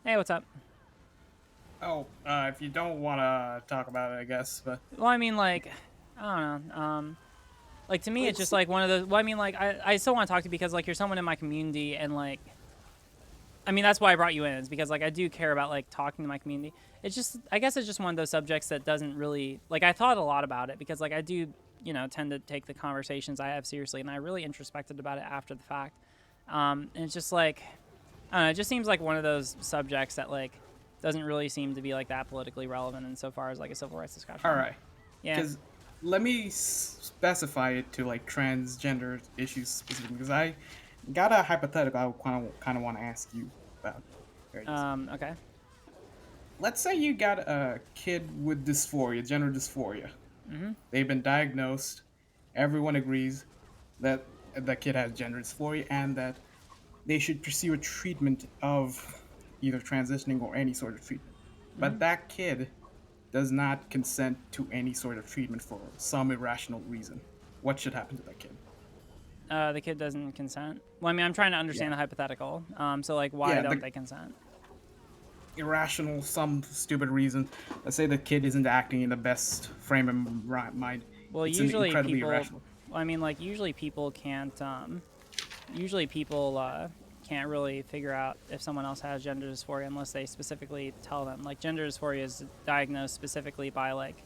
Hey, what's up? Oh, if you don't want to talk about it, I guess. But Well, I mean, like, I don't know. Like to me, it's just let's. like one of those. Well, I mean, like, I still want to talk to you because like you're someone in my community, and like, I mean, that's why I brought you in. Is because like I do care about like talking to my community. It's just, I guess it's just one of those subjects that doesn't really like. I thought a lot about it because like I do, tend to take the conversations I have seriously, and I really introspected about it after the fact. And it's just like, I don't know. It just seems like one of those subjects that like doesn't really seem to be like that politically relevant insofar as like a civil rights All discussion. right, Yeah. because let me specify it to like transgender issues specifically. Because I got a hypothetical I kind of want to ask you about. Very easy. Okay. Let's say you got a kid with dysphoria, gender dysphoria. Mm-hmm. They've been diagnosed. Everyone agrees that the kid has gender dysphoria and that they should pursue a treatment of either transitioning or any sort of treatment. Mm-hmm. But that kid does not consent to any sort of treatment for some irrational reason. What should happen to that kid? The kid doesn't consent. Well, I mean, I'm trying to Yeah. understand the hypothetical. So like, why Yeah, don't the they consent? irrational, some stupid reason. Let's say the kid isn't acting in the best frame of mind. Well, It's an usually incredibly people. irrational. Well, I mean, like, usually people can't. Usually people can't really figure out if someone else has gender dysphoria unless they specifically tell them. Like, gender dysphoria is diagnosed specifically by like,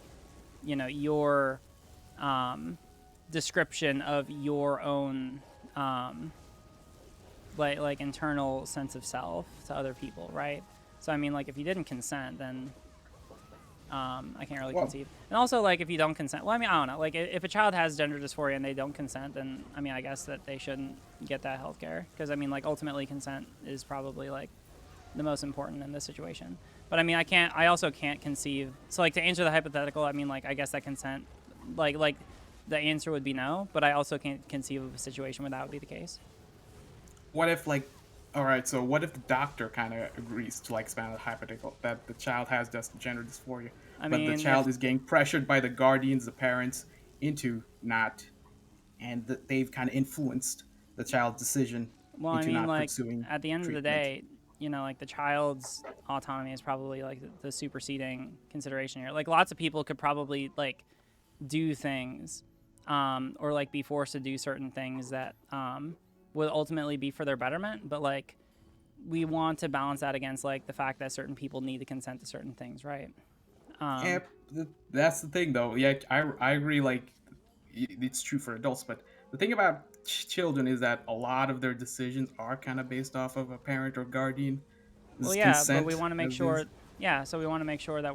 your description of your own like internal sense of self to other people, right? So I mean, like if you didn't consent, then I can't really Well, conceive. And also, like if you don't consent, well, I mean, I don't know. Like if a child has gender dysphoria and they don't consent, then I mean, I guess that they shouldn't get that health care because I mean, like ultimately, consent is probably like the most important in this situation. But I mean, I also can't conceive. So like to answer the hypothetical, I mean, like I guess that consent, like the answer would be no. But I also can't conceive of a situation where that would be the case. what if like, all right, so what if the doctor kind of agrees to like expand the hypothetical that the child has just gender dysphoria, I but the mean, child if is getting pressured by the guardians, the parents, into not, and that they've kind of influenced the child's decision well, I into mean, not like pursuing at the end of the treatment. day, like the child's autonomy is probably like the superseding consideration here. Like lots of people could probably like do things, or like be forced to do certain things that would ultimately be for their betterment. But like we want to balance that against like the fact that certain people need to consent to certain things, right? Yeah, Um, that's the thing though. Yeah, I agree. Like, it's true for adults, but the thing about children is that a lot of their decisions are kind of based off of a parent or guardian. well, This yeah, but we consent want to make as is. sure. Yeah, so we want to make sure that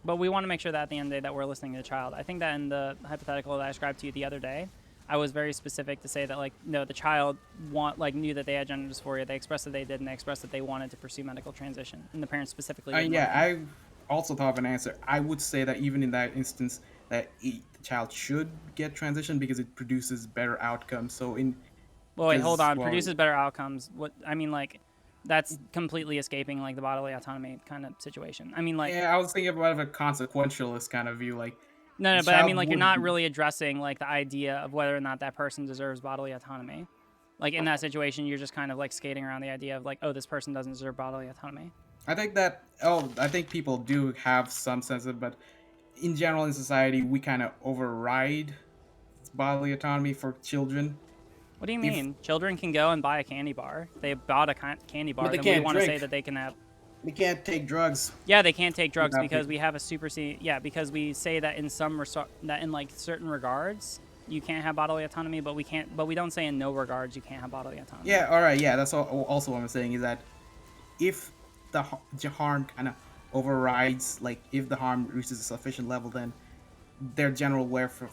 but we want to make sure that at the end of the day that we're listening to the child. I think that in the hypothetical that I described to you the other day, I was very specific to say that like no, the child knew that they had gender dysphoria. They expressed that they did, and they expressed that they wanted to pursue medical transition, and the parents specifically didn't let Yeah, them. I also thought of an answer. I would say that even in that instance, that the child should get transition because it produces better outcomes. So in Well, wait, hold because on. well, Produces better outcomes. What I mean, like, that's completely escaping like the bodily autonomy kind of situation. I mean, like, yeah, I was thinking about a consequentialist kind of view. Like no, the no, but I mean, child like, you're would not be. really addressing like the idea of whether or not that person deserves bodily autonomy. Like in that situation, you're just kind of like skating around the idea of like, oh, this person doesn't deserve bodily autonomy. I think that I think people do have some sense of, but in general in society we kind of override bodily autonomy for children. What do you If mean? Children can go and buy a candy bar. If they bought a candy but bar, they then we can't want to say drink, that they can have. they can't take drugs Yeah, they can't take drugs without because being. we have a supersede. Yeah, because we say that in that in like certain regards you can't have bodily autonomy, but we can't. But we don't say in no regards you can't have bodily autonomy. Yeah, all right, yeah, that's also what I'm saying is that if the harm kind of overrides, like if the harm reaches a sufficient level, then their general welfare,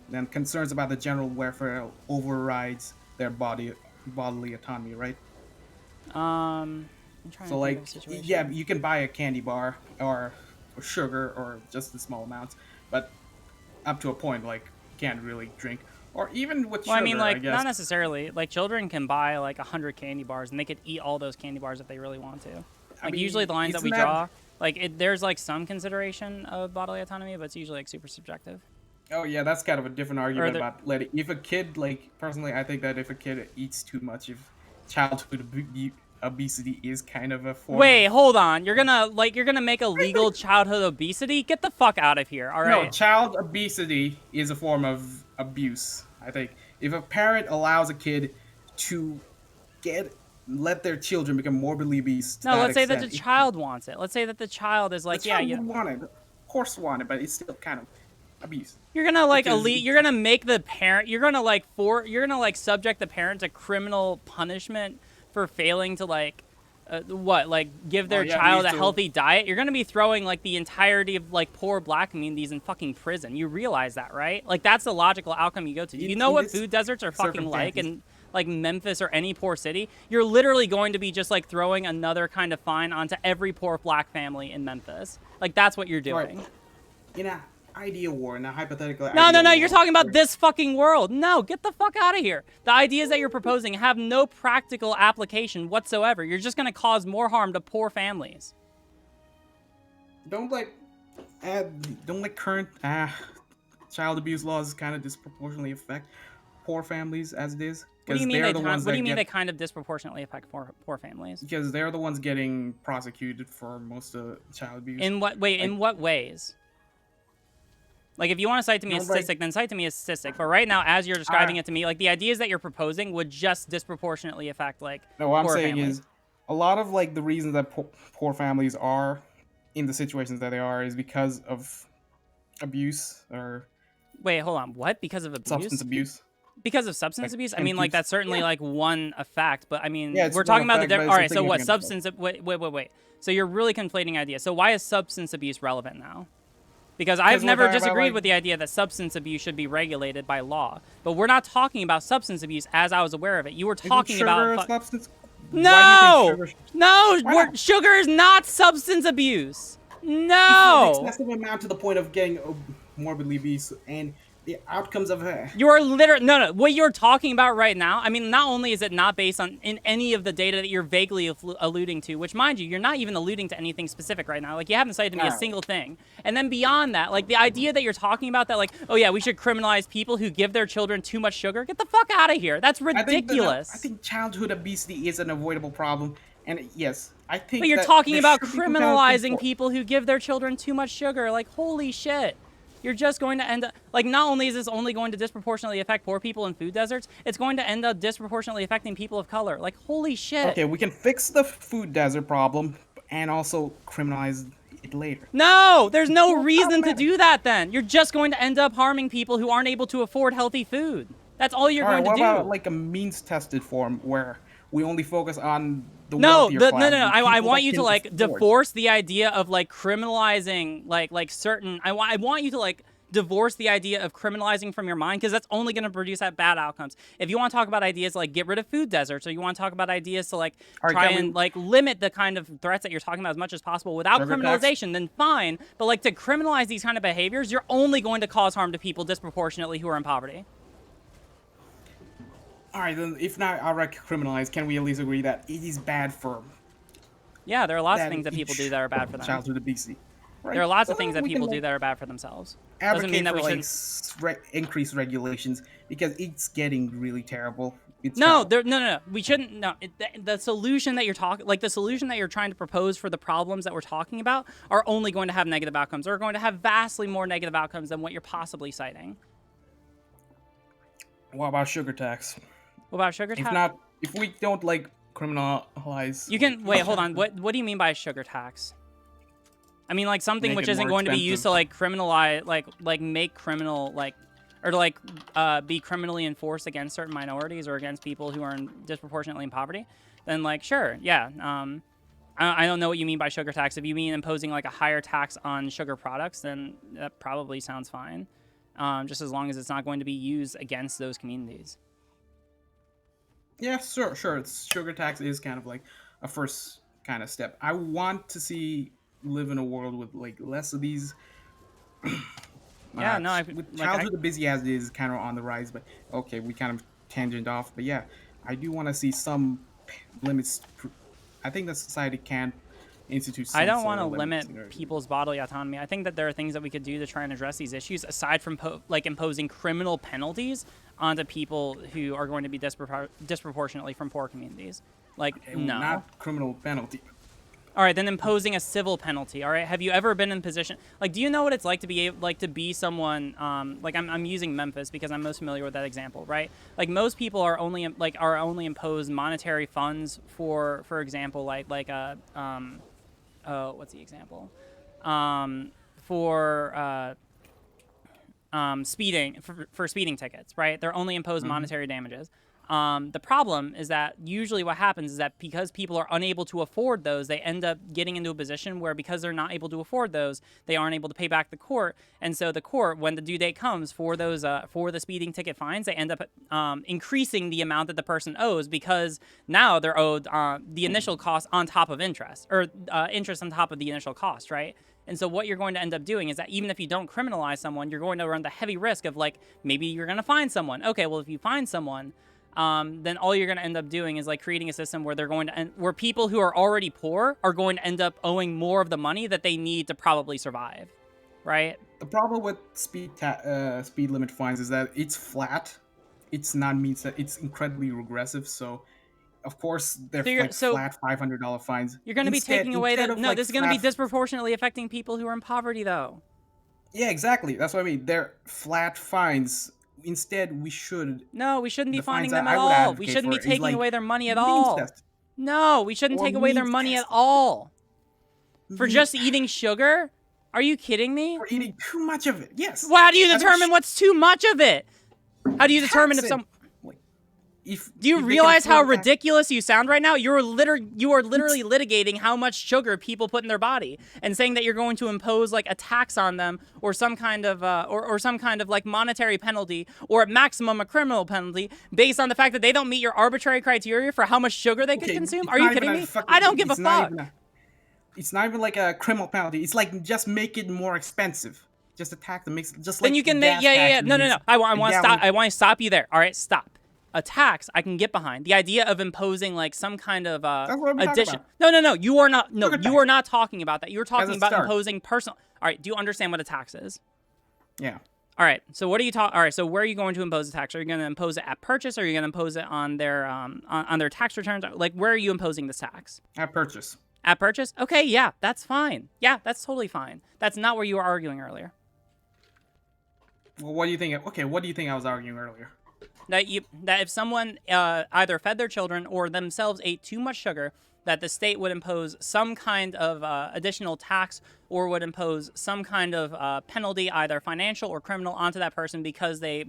then concerns about the general welfare overrides their bodily autonomy, right? I'm trying So to think of a like, yeah, situation. you can buy a candy bar or sugar or just in small amounts, but up to a point, like you can't really drink. Or even with Well, I mean, sugar, I like guess. not necessarily. Like children can buy like 100 candy bars and they could eat all those candy bars if they really want to. I Like usually mean, the lines that isn't we that? draw, like there's like some consideration of bodily autonomy, but it's usually like super subjective. Oh yeah, that's kind of a different Or argument there, about letting. If a kid, like personally, I think that if a kid eats too much, if childhood obesity is kind of a form. Wait, hold on. You're gonna make illegal childhood obesity? Get the fuck out of here. All No, right. child obesity is a form of abuse. I think if a parent allows a kid to let their children become morbidly obese, to No, that let's say that extent, the child wants it. Let's say that the child is like, the yeah, child you would want it, of course, want it, but it's still kind of abuse. You're gonna like Because elite. You're gonna make the parent. You're gonna like subject the parent to criminal punishment for failing to give their child a healthy diet. You're gonna be throwing like the entirety of like poor black communities in fucking prison. You realize that, right? Like that's the logical outcome you go to. You know what food deserts are fucking like, and like Memphis or any poor city, you're literally going to be just like throwing another kind of fine onto every poor black family in Memphis. Like that's what you're doing. Right. In an ideal war, in a hypothetical. No, you're talking about this fucking world. No, get the fuck out of here. The ideas that you're proposing have no practical application whatsoever. You're just going to cause more harm to poor families. Don't let current child abuse laws kind of disproportionately affect poor families as it is. What do you mean they kind of disproportionately affect poor families? Because they're the ones getting prosecuted for most of child abuse. In what ways? Like, if you want to cite to me a statistic, then cite to me a statistic. But right now, as you're describing it to me, like, the ideas that you're proposing would just disproportionately affect, like, no, what I'm saying families. is, a lot of, like, the reasons that poor families are in the situations that they are is because of abuse or... Wait, hold on. What? Because of abuse? Substance abuse. Because of substance abuse? I mean, like, that's certainly, like, one effect. But, I mean, we're one talking about effect, the... but All right, it's a so what? significant Wait. So you're really conflating ideas. So why is substance abuse relevant now? Because I've never disagreed with the idea that substance abuse should be regulated by law. But we're not talking about substance abuse as I was aware of it. You were talking about... substance? No! Sugar is not substance abuse. No! It's an excessive amount to the point of getting morbidly obese, and the outcomes of her. You're literally... No. What you're talking about right now, I mean, not only is it not based on in any of the data that you're vaguely alluding to, which, mind you, you're not even alluding to anything specific right now. Like, you haven't cited me a single thing. And then beyond that, like, the idea that you're talking about that, like, oh, yeah, we should criminalize people who give their children too much sugar. Get the fuck out of here. That's ridiculous. I think childhood obesity is an avoidable problem. And, yes, I think But you're talking about criminalizing people who give their children too much sugar. Like, holy shit. You're just going to end up, like, not only is this only going to disproportionately affect poor people in food deserts, it's going to end up disproportionately affecting people of color. Like, holy shit. Okay, we can fix the food desert problem and also criminalize it later. No, there's no reason to do that then. You're just going to end up harming people who aren't able to afford healthy food. That's all you're going to do. What about, like, a means-tested form where we only focus on the No. I want you to like divorce the idea of like criminalizing like certain. I want you to like divorce the idea of criminalizing from your mind, because that's only going to produce that bad outcomes. If you want to talk about ideas like get rid of food deserts, or you want to talk about ideas to like try and like limit the kind of threats that you're talking about as much as possible without criminalization, then fine. But like to criminalize these kind of behaviors, you're only going to cause harm to people disproportionately who are in poverty. All right, then if not outright criminalized, can we at least agree that it is bad for... Yeah, there are lots of things that people do that are bad for them. Childhood obesity. Right? There are lots of things that people do that are bad for themselves. Doesn't mean that we should increase regulations, because it's getting really terrible. No. We shouldn't. No, the solution that you're talking, like the solution that you're trying to propose for the problems that we're talking about, are only going to have negative outcomes. Or are going to have vastly more negative outcomes than what you're possibly citing. What about sugar tax? What about sugar tax? If we don't like criminalize... You can... Wait, hold on. What do you mean by sugar tax? I mean, like, something which isn't going to be used to, like, criminalize... Like make criminal, like... Or to, like, be criminally enforced against certain minorities or against people who are disproportionately in poverty. Then, like, sure, yeah. I don't know what you mean by sugar tax. If you mean imposing, like, a higher tax on sugar products, then that probably sounds fine. Just as long as it's not going to be used against those communities. Yeah, sure. Sugar tax is kind of like a first kind of step. I want to live in a world with like less of these. With childhood obesity as it is kind of on the rise, but okay, we kind of tangent off. But yeah, I do want to see some limits. I think that society can institute some. I don't want to limit people's bodily autonomy. I think that there are things that we could do to try and address these issues aside from like imposing criminal penalties onto people who are going to be disproportionately from poor communities. Like, no. Not criminal penalty. All right, then imposing a civil penalty. All right, have you ever been in position like? Do you know what it's like to be able, like to be someone? Like I'm using Memphis because I'm most familiar with that example, right? Like most people are only imposed monetary funds for example, like what's the example? For speeding for speeding tickets, right? They're only imposed monetary damages. The problem is that usually what happens is that because people are unable to afford those, they end up getting into a position where because they're not able to afford those, they aren't able to pay back the court. And so the court, when the due date comes for those for the speeding ticket fines, they end up increasing the amount that the person owes because now they're owed the initial cost on top of interest, or interest on top of the initial cost, right? And so what you're going to end up doing is that even if you don't criminalize someone, you're going to run the heavy risk of like maybe you're going to find someone. Okay, well if you find someone, then all you're going to end up doing is like creating a system where they're going to where people who are already poor are going to end up owing more of the money that they need to probably survive, right? The problem with speed limit fines is that it's flat. It's not means that it's incredibly regressive. So, of course, they're flat $500 fines. You're going to be taking away that. No, this is going to be disproportionately affecting people who are in poverty, though. Yeah, exactly. That's what I mean. They're flat fines. Instead, we shouldn't be finding them at all. We shouldn't be taking away their money at all. No, we shouldn't take away their money at all. For just eating sugar? Are you kidding me? For eating too much of it, yes. Well, how do you determine what's too much of it? How do you determine if some... Do you realize how ridiculous you sound right now? You are literally litigating how much sugar people put in their body and saying that you're going to impose like a tax on them or some kind of or some kind of like monetary penalty or at maximum a criminal penalty based on the fact that they don't meet your arbitrary criteria for how much sugar they could consume. Are you kidding me? I don't give a fuck. It's not even like a criminal penalty. It's like just make it more expensive. Just a tax that makes it just like. Then you can make no. I want to stop. I want to stop you there. All right, stop. A tax I can get behind. The idea of imposing like some kind of addition. No. You are not. No, you are not talking about that. You're talking about imposing personal. All right. Do you understand what a tax is? Yeah. All right. So what are you talking? All right. So where are you going to impose a tax? Are you going to impose it at purchase? Or are you going to impose it on their tax returns? Like where are you imposing this tax? At purchase. At purchase? Okay. Yeah, that's fine. Yeah, that's totally fine. That's not where you were arguing earlier. Well, what do you think? Okay, what do you think I was arguing earlier? That if someone either fed their children or themselves ate too much sugar, that the state would impose some kind of additional tax or would impose some kind of penalty, either financial or criminal, onto that person because they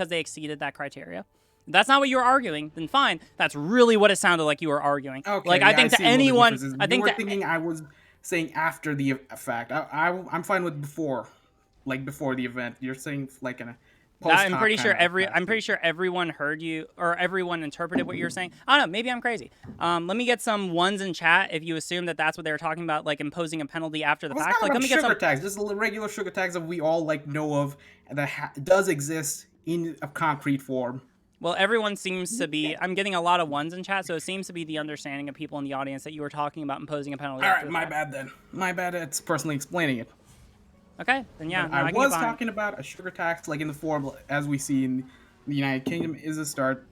exceeded that criteria. If that's not what you were arguing, then fine. That's really what it sounded like you were arguing. Okay, like I think to anyone, I think you were thinking I was saying after the fact. I'm fine with before, like before the event. You're saying like an. I'm pretty sure everyone heard you or everyone interpreted what you were saying. I don't know. Maybe I'm crazy. Let me get some ones in chat if you assume that that's what they were talking about, like imposing a penalty after the fact. Like, let me get some sugar tax. This is a regular sugar tax that we all like know of that does exist in a concrete form. Well, everyone seems to be. I'm getting a lot of ones in chat, so it seems to be the understanding of people in the audience that you were talking about imposing a penalty. All right, my bad then. My bad. It's personally explaining it. Okay, then yeah. No, I was talking about a sugar tax, like in the form as we see in the United Kingdom, is a start.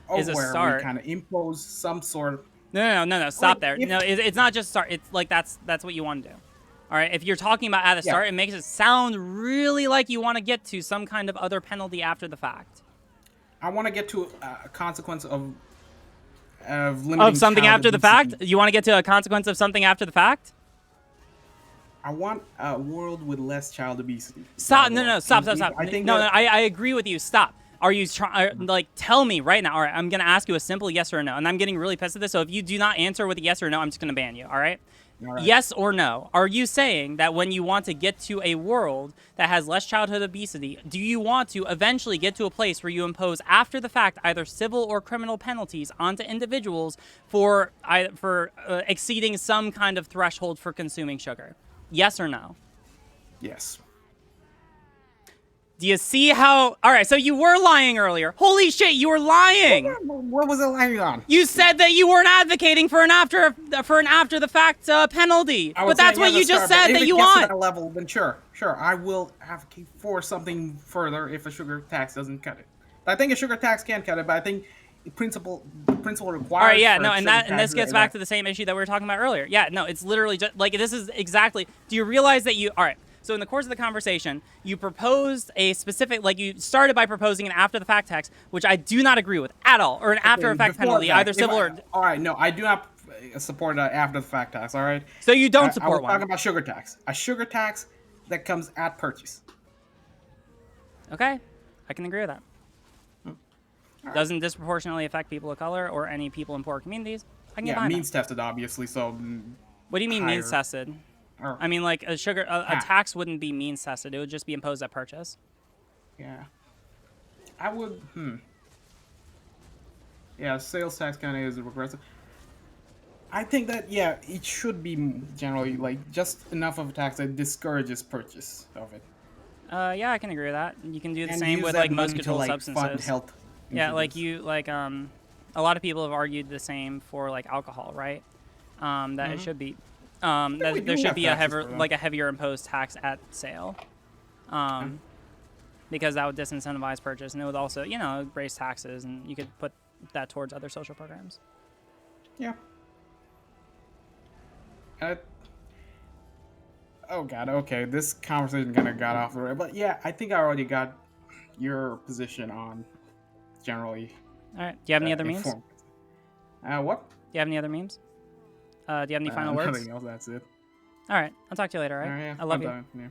We kind of impose some sort of. No. Stop there. No, it's not just start. It's like that's what you want to do. All right. If you're talking about at the start, it makes it sound really like you want to get to some kind of other penalty after the fact. I want to get to a consequence of limiting something after the fact. You want to get to a consequence of something after the fact. I want a world with less child obesity. Stop! No, stop! I agree with you. Stop. Are you trying? Like, tell me right now. All right, I'm gonna ask you a simple yes or no, and I'm getting really pissed at this. So if you do not answer with a yes or no, I'm just gonna ban you. All right? Yes or no? Are you saying that when you want to get to a world that has less childhood obesity, do you want to eventually get to a place where you impose after the fact either civil or criminal penalties onto individuals for exceeding some kind of threshold for consuming sugar? Yes or no? Yes. Do you see how... All right, so you were lying earlier. Holy shit, you were lying! What was I lying on? You said that you weren't advocating for an after-the-fact penalty. But that's what you just said that you want. If it gets to that level, then sure, I will advocate for something further if a sugar tax doesn't cut it. I think a sugar tax can cut it, but I think principle requires. All right, yeah, for no, a and sugar that and tax this gets that- back to the same issue that we were talking about earlier. Yeah, no, it's literally just like this is exactly. Do you realize that you? All right. So in the course of the conversation, you proposed a specific, like you started by proposing an after-the-fact tax, which I do not agree with at all, or an after-effect before penalty, that, either civil or. All right, no, I do not support an after the fact tax. All right. So you don't I support was one. talking about sugar tax. A sugar tax that comes at purchase. Okay, I can agree with that. Right. Doesn't disproportionately affect people of color or any people in poor communities. I can get Yeah, behind means that. tested, obviously. So. What do you mean higher. means tested? Or- I mean, like a tax wouldn't be means tested. It would just be imposed at purchase. Yeah. I would. Yeah, sales tax kind of is regressive. I think that it should be generally like just enough of a tax that discourages purchase of it. Yeah, I can agree with that. You can do the And same use with that like money most to, controlled like, substances. fund health. Yeah, like initiatives. a lot of people have argued the same for like alcohol, right? That it should be, that we there do should have be a taxes for that. heavier imposed tax at sale, because that would disincentivize purchase, and it would also, raise taxes, and you could put that towards other social programs. Yeah. Oh god, okay. This conversation kind of got off the rail, but yeah, I think I already got your position on generally. All right. Do you have any other memes? informed. What? Do you have any other memes? Do you have any final words? Nothing else. That's it. All right. I'll talk to you later. All right. Yeah, I love I'm you. done, yeah.